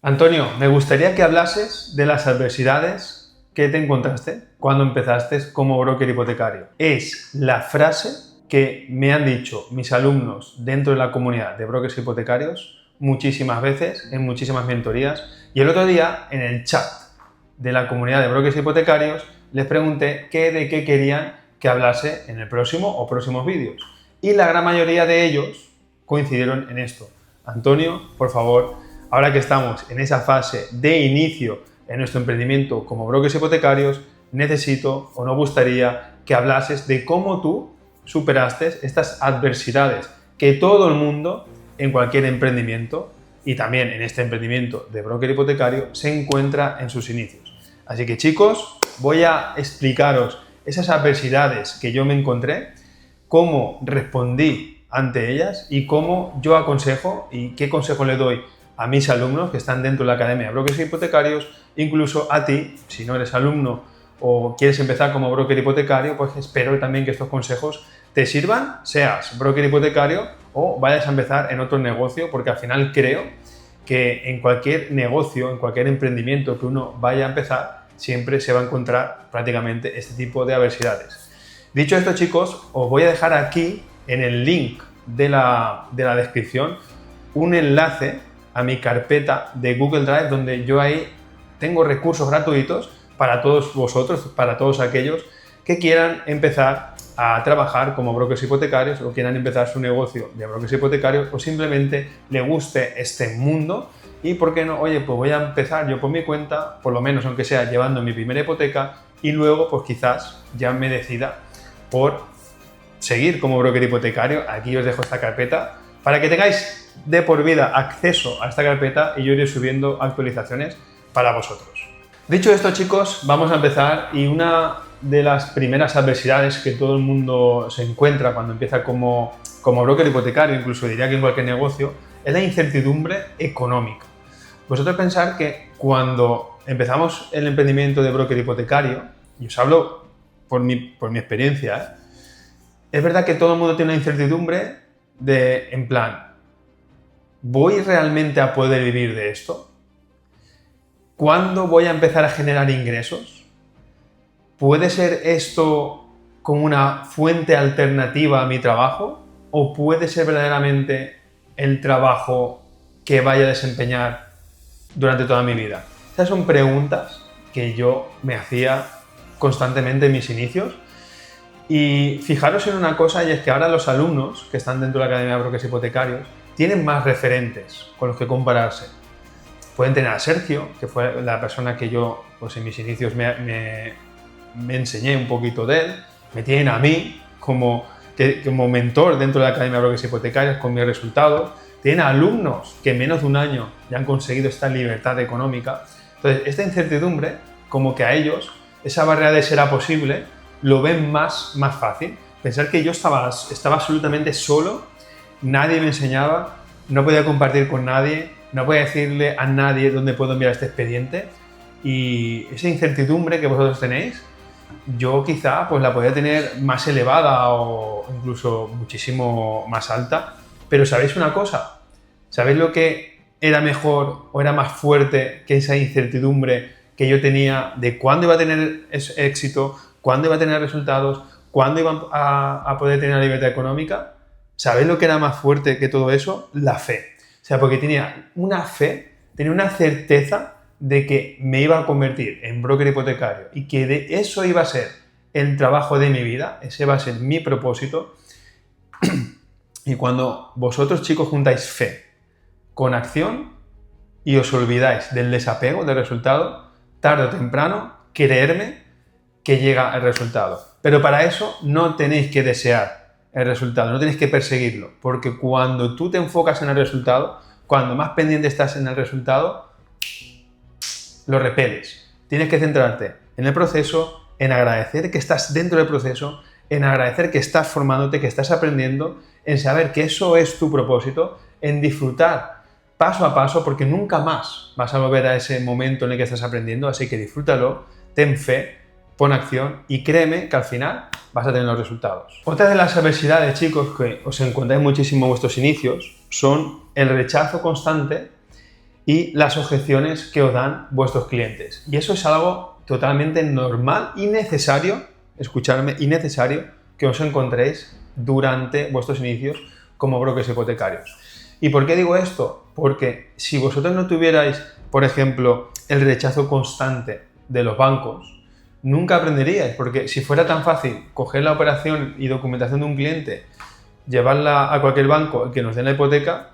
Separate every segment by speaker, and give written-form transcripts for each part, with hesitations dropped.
Speaker 1: Antonio, me gustaría que hablases de las adversidades que te encontraste cuando empezaste como broker hipotecario. Es la frase que me han dicho mis alumnos dentro de la comunidad de brokers hipotecarios muchísimas veces, en muchísimas mentorías, y el otro día en el chat de la comunidad de brokers hipotecarios les pregunté de qué querían que hablase en el próximo o próximos vídeos. Y la gran mayoría de ellos coincidieron en esto. Antonio, por favor, ahora que estamos en esa fase de inicio en nuestro emprendimiento como brokers hipotecarios, necesito o nos gustaría que hablases de cómo tú superaste estas adversidades que todo el mundo en cualquier emprendimiento y también en este emprendimiento de broker hipotecario se encuentra en sus inicios. Así que chicos, voy a explicaros esas adversidades que yo me encontré, cómo respondí ante ellas y cómo yo aconsejo y qué consejo le doy a mis alumnos que están dentro de la Academia de Brokers Hipotecarios, incluso a ti, si no eres alumno o quieres empezar como broker hipotecario, pues espero también que estos consejos te sirvan, seas broker hipotecario o vayas a empezar en otro negocio, porque al final creo que en cualquier negocio, en cualquier emprendimiento que uno vaya a empezar, siempre se va a encontrar prácticamente este tipo de adversidades. Dicho esto, chicos, os voy a dejar aquí en el link de la descripción un enlace a mi carpeta de Google Drive, donde yo ahí tengo recursos gratuitos para todos vosotros, para todos aquellos que quieran empezar a trabajar como brokers hipotecarios o quieran empezar su negocio de brokers hipotecarios o simplemente le guste este mundo y, ¿por qué no? Oye, pues voy a empezar yo por mi cuenta, por lo menos aunque sea llevando mi primera hipoteca y luego pues quizás ya me decida por seguir como broker hipotecario. Aquí os dejo esta carpeta para que tengáis de por vida acceso a esta carpeta y yo iré subiendo actualizaciones para vosotros. Dicho esto, chicos, vamos a empezar, y una de las primeras adversidades que todo el mundo se encuentra cuando empieza como broker hipotecario, incluso diría que en cualquier negocio, es la incertidumbre económica. Vosotros pensar que cuando empezamos el emprendimiento de broker hipotecario, y os hablo por mi experiencia, es verdad que todo el mundo tiene una incertidumbre en plan, ¿voy realmente a poder vivir de esto? ¿Cuándo voy a empezar a generar ingresos? ¿Puede ser esto como una fuente alternativa a mi trabajo? ¿O puede ser verdaderamente el trabajo que vaya a desempeñar durante toda mi vida? Estas son preguntas que yo me hacía constantemente en mis inicios. Y fijaros en una cosa, y es que ahora los alumnos que están dentro de la Academia de Brokers Hipotecarios tienen más referentes con los que compararse. Pueden tener a Sergio, que fue la persona que yo pues en mis inicios me enseñé un poquito de él. Me tienen a mí como mentor dentro de la Academia de Brokers Hipotecarios con mis resultados. Tienen a alumnos que en menos de un año ya han conseguido esta libertad económica. Entonces, esta incertidumbre, como que a ellos, esa barrera de será posible, lo ven más fácil. Pensar que yo estaba absolutamente solo, nadie me enseñaba, no podía compartir con nadie, no podía decirle a nadie dónde puedo enviar este expediente, y esa incertidumbre que vosotros tenéis, yo quizá pues la podía tener más elevada o incluso muchísimo más alta. Pero ¿sabéis una cosa? ¿Sabéis lo que era mejor o era más fuerte que esa incertidumbre que yo tenía de cuándo iba a tener éxito, cuándo iba a tener resultados, cuándo iba a poder tener la libertad económica? ¿Sabéis lo que era más fuerte que todo eso? La fe. O sea, porque tenía una fe, tenía una certeza de que me iba a convertir en broker hipotecario y que de eso iba a ser el trabajo de mi vida, ese va a ser mi propósito. Y cuando vosotros, chicos, juntáis fe con acción y os olvidáis del desapego del resultado, tarde o temprano, creerme que llega el resultado. Pero para eso no tenéis que desear el resultado, no tenéis que perseguirlo, porque cuando tú te enfocas en el resultado, cuando más pendiente estás en el resultado, lo repeles. Tienes que centrarte en el proceso, en agradecer que estás dentro del proceso, en agradecer que estás formándote, que estás aprendiendo, en saber que eso es tu propósito, en disfrutar paso a paso, porque nunca más vas a volver a ese momento en el que estás aprendiendo, así que disfrútalo, ten fe, pon acción y créeme que al final vas a tener los resultados. Otra de las adversidades, chicos, que os encontráis muchísimo en vuestros inicios son el rechazo constante y las objeciones que os dan vuestros clientes. Y eso es algo totalmente normal y necesario, escuchadme, y necesario que os encontréis durante vuestros inicios como brokers hipotecarios. ¿Y por qué digo esto? Porque si vosotros no tuvierais, por ejemplo, el rechazo constante de los bancos, nunca aprenderíais, porque si fuera tan fácil coger la operación y documentación de un cliente, llevarla a cualquier banco y que nos den la hipoteca,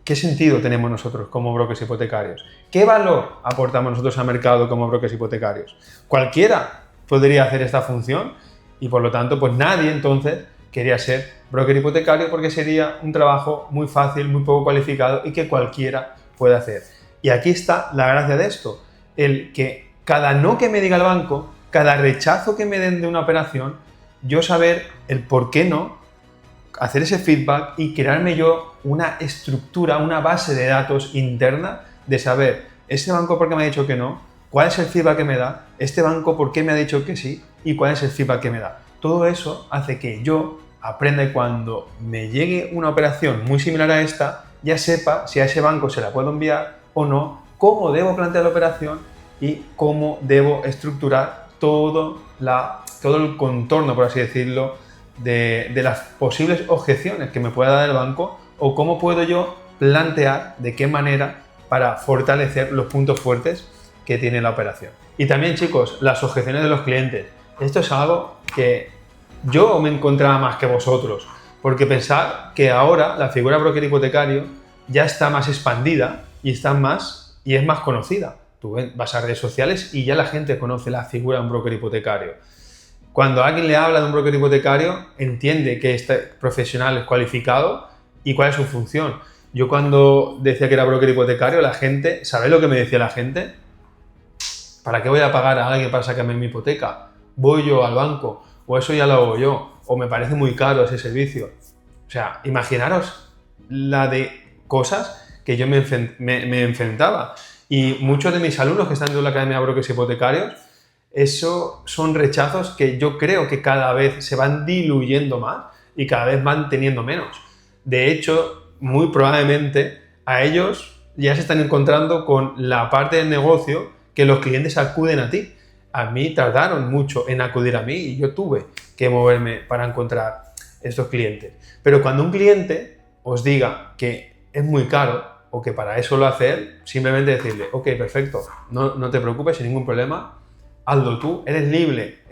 Speaker 1: ¿qué sentido tenemos nosotros como brokers hipotecarios? ¿Qué valor aportamos nosotros al mercado como brokers hipotecarios? Cualquiera podría hacer esta función y por lo tanto, pues nadie entonces quería ser broker hipotecario porque sería un trabajo muy fácil, muy poco cualificado y que cualquiera puede hacer. Y aquí está la gracia de esto, el que cada no que me diga el banco, cada rechazo que me den de una operación, yo saber el por qué no, hacer ese feedback y crearme yo una estructura, una base de datos interna de saber, este banco por qué me ha dicho que no, cuál es el feedback que me da, este banco por qué me ha dicho que sí y cuál es el feedback que me da. Todo eso hace que yo aprenda y cuando me llegue una operación muy similar a esta, ya sepa si a ese banco se la puedo enviar o no, cómo debo plantear la operación y cómo debo estructurar todo el contorno, por así decirlo, de las posibles objeciones que me pueda dar el banco o cómo puedo yo plantear de qué manera para fortalecer los puntos fuertes que tiene la operación. Y también, chicos, las objeciones de los clientes. Esto es algo que yo me encontraba más que vosotros, porque pensad que ahora la figura broker hipotecario ya está más expandida y es más conocida. Tú vas a redes sociales y ya la gente conoce la figura de un broker hipotecario. Cuando alguien le habla de un broker hipotecario, entiende que este profesional es cualificado y cuál es su función. Yo cuando decía que era broker hipotecario, la gente, ¿sabéis lo que me decía la gente? ¿Para qué voy a pagar a alguien para sacarme mi hipoteca? ¿Voy yo al banco? ¿O eso ya lo hago yo? ¿O me parece muy caro ese servicio? O sea, imaginaros la de cosas que yo me enfrentaba. Y muchos de mis alumnos que están en la Academia de Brokers Hipotecarios, eso son rechazos que yo creo que cada vez se van diluyendo más y cada vez van teniendo menos. De hecho, muy probablemente a ellos ya se están encontrando con la parte del negocio que los clientes acuden a ti. A mí tardaron mucho en acudir a mí y yo tuve que moverme para encontrar estos clientes. Pero cuando un cliente os diga que es muy caro o que para eso lo hace él, simplemente decirle, ok, perfecto, no te preocupes, sin ningún problema, hazlo tú, eres libre,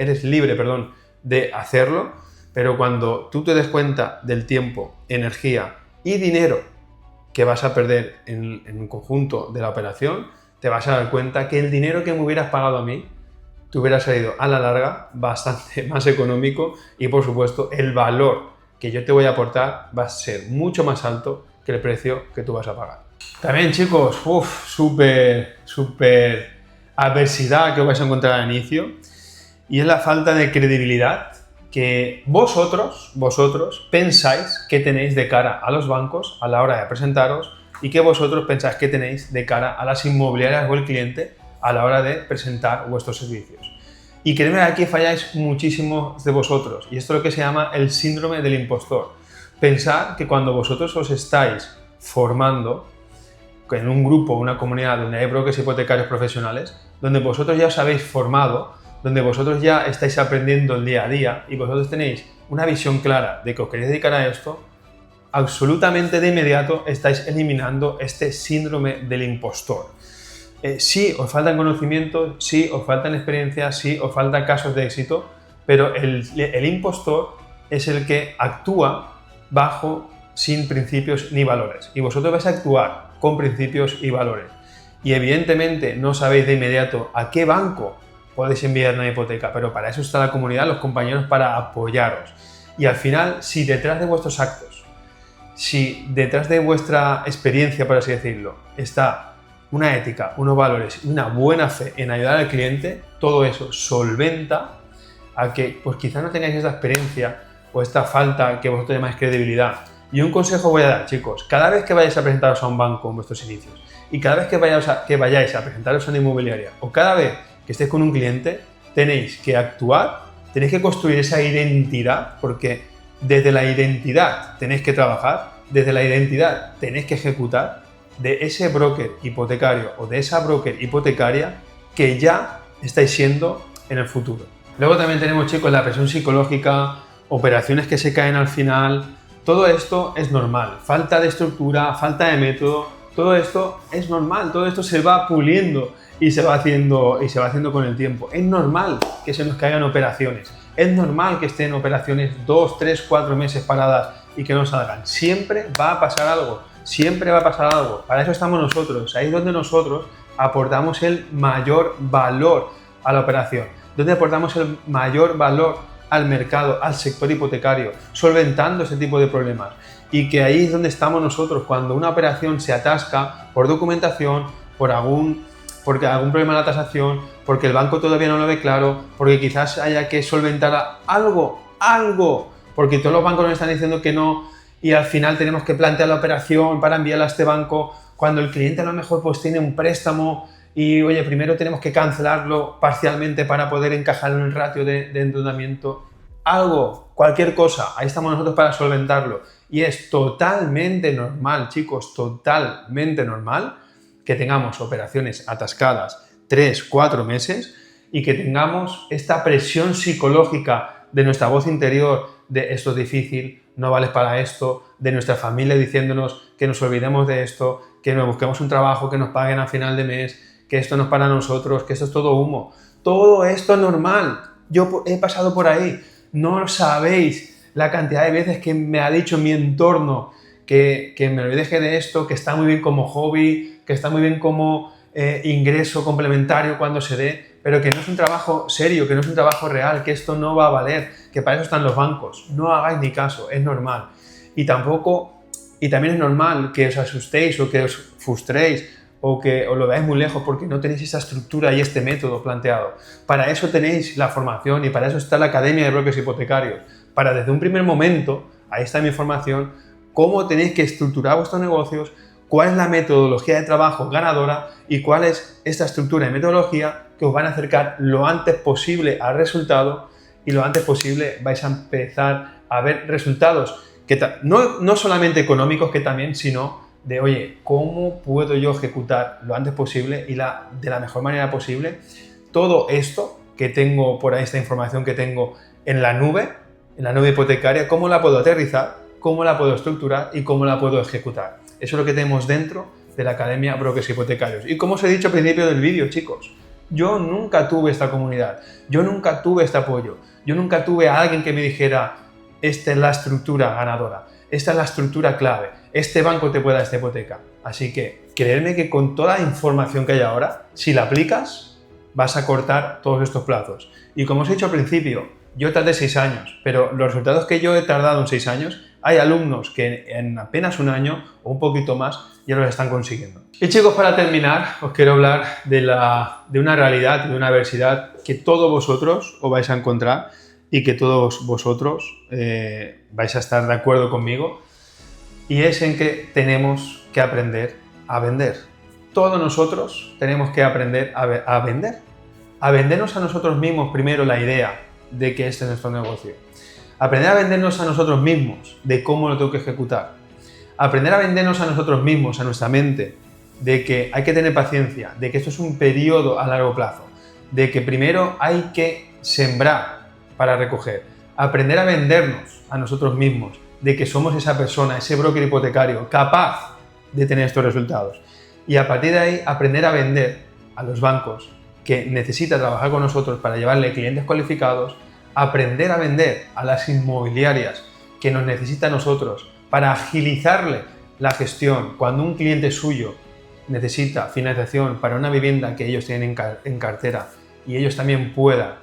Speaker 1: de hacerlo, pero cuando tú te des cuenta del tiempo, energía y dinero que vas a perder en un conjunto de la operación, te vas a dar cuenta que el dinero que me hubieras pagado a mí te hubiera salido a la larga bastante más económico y, por supuesto, el valor que yo te voy a aportar va a ser mucho más alto que el precio que tú vas a pagar. También, chicos, súper adversidad que os vais a encontrar al inicio y es la falta de credibilidad que vosotros pensáis que tenéis de cara a los bancos a la hora de presentaros y que vosotros pensáis que tenéis de cara a las inmobiliarias o el cliente a la hora de presentar vuestros servicios. Y créeme que aquí falláis muchísimos de vosotros y esto es lo que se llama el síndrome del impostor. Pensad que cuando vosotros os estáis formando en un grupo, una comunidad donde hay brokers hipotecarios profesionales, donde vosotros ya os habéis formado, donde vosotros ya estáis aprendiendo el día a día y vosotros tenéis una visión clara de que os queréis dedicar a esto, absolutamente de inmediato estáis eliminando este síndrome del impostor. Sí, os faltan conocimientos, sí, os faltan experiencias, sí, os faltan casos de éxito, pero el impostor es el que actúa sin principios ni valores. Y vosotros vais a actuar con principios y valores. Y evidentemente no sabéis de inmediato a qué banco podéis enviar una hipoteca, pero para eso está la comunidad, los compañeros, para apoyaros. Y al final, si detrás de vuestros actos, si detrás de vuestra experiencia, por así decirlo, está una ética, unos valores y una buena fe en ayudar al cliente, todo eso solventa a que pues quizás no tengáis esta experiencia o esta falta que vosotros llamáis credibilidad. Y un consejo voy a dar, chicos, cada vez que vayáis a presentaros a un banco en vuestros inicios y cada vez que vayáis a presentaros a una inmobiliaria o cada vez que estéis con un cliente, tenéis que actuar, tenéis que construir esa identidad, porque desde la identidad tenéis que trabajar, desde la identidad tenéis que ejecutar de ese broker hipotecario o de esa broker hipotecaria que ya estáis siendo en el futuro. Luego también tenemos, chicos, la presión psicológica, operaciones que se caen al final. Todo esto es normal. Falta de estructura, falta de método, todo esto es normal. Todo esto se va puliendo y se va haciendo con el tiempo. Es normal que se nos caigan operaciones. Es normal que estén operaciones 2, 3, 4 meses paradas y que no salgan. Siempre va a pasar algo. Siempre va a pasar algo. Para eso estamos nosotros. Ahí es donde nosotros aportamos el mayor valor a la operación. Donde aportamos el mayor valor al mercado, al sector hipotecario, solventando ese tipo de problemas. Y que ahí es donde estamos nosotros cuando una operación se atasca por documentación, porque algún problema en la tasación, porque el banco todavía no lo ve claro, porque quizás haya que solventar algo, porque todos los bancos nos están diciendo que no y al final tenemos que plantear la operación para enviarla a este banco cuando el cliente a lo mejor pues tiene un préstamo y oye, primero tenemos que cancelarlo parcialmente para poder encajarlo en el ratio de endeudamiento. Algo, cualquier cosa, ahí estamos nosotros para solventarlo. Y es totalmente normal, chicos, totalmente normal que tengamos operaciones atascadas 3, 4 meses y que tengamos esta presión psicológica de nuestra voz interior de esto es difícil, no vales para esto, de nuestra familia diciéndonos que nos olvidemos de esto, que nos busquemos un trabajo, que nos paguen a final de mes, que esto no es para nosotros, que esto es todo humo. Todo esto es normal. Yo he pasado por ahí. No sabéis la cantidad de veces que me ha dicho mi entorno que me olvidé de esto, que está muy bien como hobby, que está muy bien como ingreso complementario cuando se dé, pero que no es un trabajo serio, que no es un trabajo real, que esto no va a valer, que para eso están los bancos. No hagáis ni caso, es normal. Y también es normal que os asustéis o que os frustréis o que os lo veáis muy lejos porque no tenéis esa estructura y este método planteado. Para eso tenéis la formación y para eso está la Academia de Brokers Hipotecarios. Para desde un primer momento, ahí está mi información, cómo tenéis que estructurar vuestros negocios, cuál es la metodología de trabajo ganadora y cuál es esta estructura y metodología que os van a acercar lo antes posible al resultado y lo antes posible vais a empezar a ver resultados que no solamente económicos que también, sino de, oye, ¿cómo puedo yo ejecutar lo antes posible y de la mejor manera posible todo esto que tengo por ahí, esta información que tengo en la nube hipotecaria, cómo la puedo aterrizar, cómo la puedo estructurar y cómo la puedo ejecutar? Eso es lo que tenemos dentro de la Academia Brokers Hipotecarios. Y como os he dicho al principio del vídeo, chicos, yo nunca tuve esta comunidad, yo nunca tuve este apoyo, yo nunca tuve a alguien que me dijera, esta es la estructura ganadora, esta es la estructura clave, este banco te puede dar esta hipoteca. Así que creedme que con toda la información que hay ahora, si la aplicas, vas a cortar todos estos plazos. Y como os he dicho al principio, yo tardé 6 años, pero los resultados que yo he tardado en 6 años, hay alumnos que en apenas un año o un poquito más ya los están consiguiendo. Y chicos, para terminar, os quiero hablar de una realidad, de una adversidad que todos vosotros os vais a encontrar y que todos vosotros vais a estar de acuerdo conmigo, y es en que tenemos que aprender a vender. Todos nosotros tenemos que aprender a vender. A vendernos a nosotros mismos primero la idea de que este es nuestro negocio. Aprender a vendernos a nosotros mismos de cómo lo tengo que ejecutar. Aprender a vendernos a nosotros mismos, a nuestra mente, de que hay que tener paciencia, de que esto es un periodo a largo plazo, de que primero hay que sembrar para recoger. Aprender a vendernos a nosotros mismos, de que somos esa persona, ese broker hipotecario capaz de tener estos resultados. Y a partir de ahí aprender a vender a los bancos que necesitan trabajar con nosotros para llevarle clientes cualificados, aprender a vender a las inmobiliarias que nos necesitan a nosotros para agilizarle la gestión cuando un cliente suyo necesita financiación para una vivienda que ellos tienen en cartera y ellos también puedan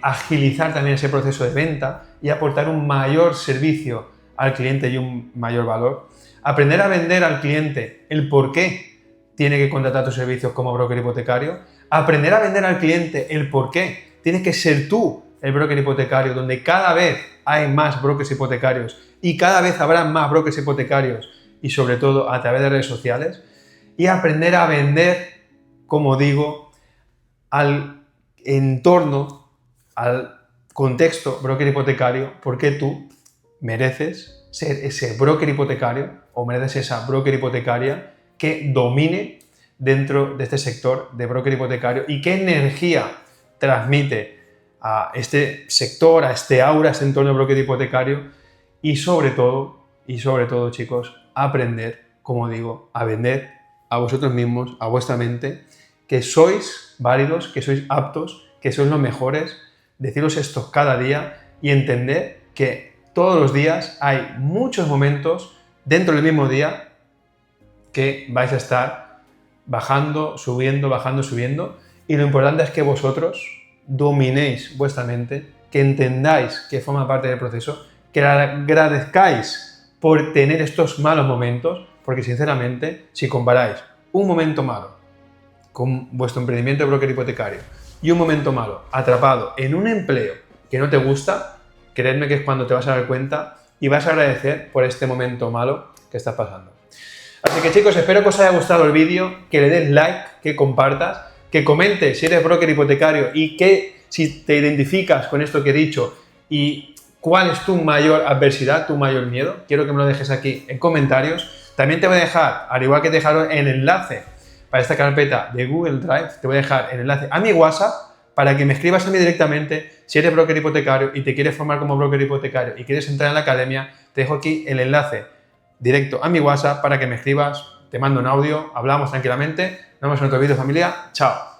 Speaker 1: agilizar también ese proceso de venta y aportar un mayor servicio al cliente y un mayor valor. Aprender a vender al cliente el por qué tiene que contratar tus servicios como broker hipotecario. Aprender a vender al cliente el por qué tienes que ser tú el broker hipotecario, donde cada vez hay más brokers hipotecarios y cada vez habrá más brokers hipotecarios y sobre todo a través de redes sociales. Y aprender a vender, como digo, al entorno, al contexto broker hipotecario, porque tú mereces ser ese broker hipotecario o mereces esa broker hipotecaria que domine dentro de este sector de broker hipotecario y qué energía transmite a este sector, a este aura, a este entorno de broker hipotecario y sobre todo, chicos, aprender, como digo, a vender a vosotros mismos, a vuestra mente, que sois válidos, que sois aptos, que sois los mejores, deciros esto cada día y entender que todos los días hay muchos momentos dentro del mismo día que vais a estar bajando, subiendo, y lo importante es que vosotros dominéis vuestra mente, que entendáis que forma parte del proceso, que agradezcáis por tener estos malos momentos, porque sinceramente, si comparáis un momento malo con vuestro emprendimiento de broker hipotecario y un momento malo atrapado en un empleo que no te gusta, creedme que es cuando te vas a dar cuenta y vas a agradecer por este momento malo que estás pasando. Así que chicos, espero que os haya gustado el vídeo, que le des like, que compartas, que comentes si eres broker hipotecario y que si te identificas con esto que he dicho y cuál es tu mayor adversidad, tu mayor miedo. Quiero que me lo dejes aquí en comentarios. También te voy a dejar, al igual que te dejaron el enlace para esta carpeta de Google Drive, te voy a dejar el enlace a mi WhatsApp para que me escribas a mí directamente si eres broker hipotecario y te quieres formar como broker hipotecario y quieres entrar en la academia. Te dejo aquí el enlace directo a mi WhatsApp para que me escribas, te mando un audio, hablamos tranquilamente. Nos vemos en otro vídeo, familia. Chao.